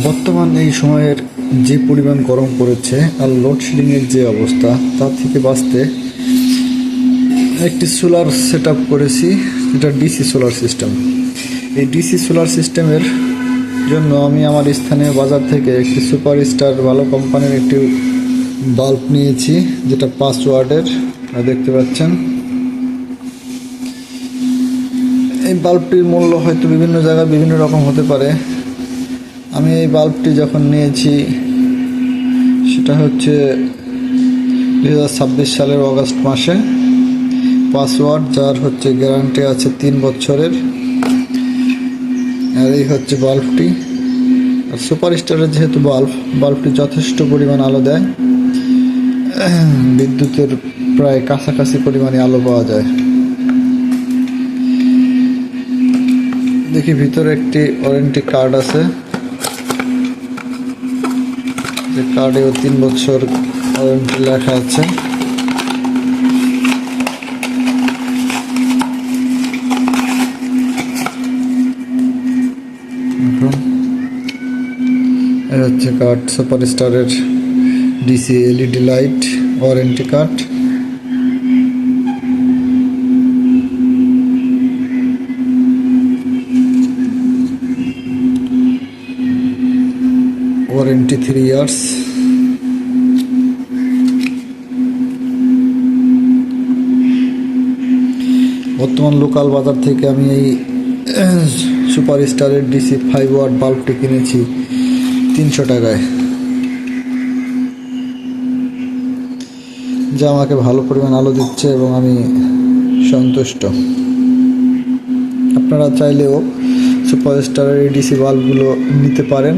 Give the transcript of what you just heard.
বর্তমান এই সময়ের যে পরিমাণ গরম পড়েছে আর লোডশেডিংয়ের যে অবস্থা, তার থেকে বাঁচতে একটি সোলার সেট আপ করেছি, যেটা ডিসি সোলার সিস্টেম। এই ডিসি সোলার সিস্টেমের জন্য আমি আমার স্থানীয় বাজার থেকে একটি সুপার স্টার ভালো কোম্পানির একটি বাল্ব নিয়েছি, যেটা 5 ওয়াটের দেখতে পাচ্ছেন। এই বাল্বটির মূল্য হয়তো বিভিন্ন জায়গায় বিভিন্ন রকম হতে পারে। আমি এই বাল্বটি যখন নিয়েছি সেটা হচ্ছে 2026 সালের অগাস্ট মাসে। 5 ওয়াট, যার হচ্ছে গ্যারান্টি আছে 3 বছরের। আর এই হচ্ছে বাল্বটি। আর সুপার স্টারের যেহেতু বাল্বটি যথেষ্ট পরিমাণ আলো দেয়, বিদ্যুতের প্রায় কাছাকাছি পরিমাণে আলো পাওয়া যায়। দেখি ভিতরে একটি ওয়ারেন্টি কার্ড আছে, যে কার্ডেও 3 বছর ওয়ারেন্টি লেখা আছে। এর হচ্ছে কার্ড, সুপার স্টারের DC LED light warranty card. Warranty 3 years. বর্তমান লোকাল বাজার থেকে আমি এই সুপার স্টারের ডিসি 5 ওয়াট বাল্বটি কিনেছি 300 টাকায়, যা আমাকে ভালো পরিমাণ আলো দিচ্ছে এবং আমি সন্তুষ্ট। আপনারা চাইলেও সুপার স্টারের ডিসি বাল্বগুলো নিতে পারেন।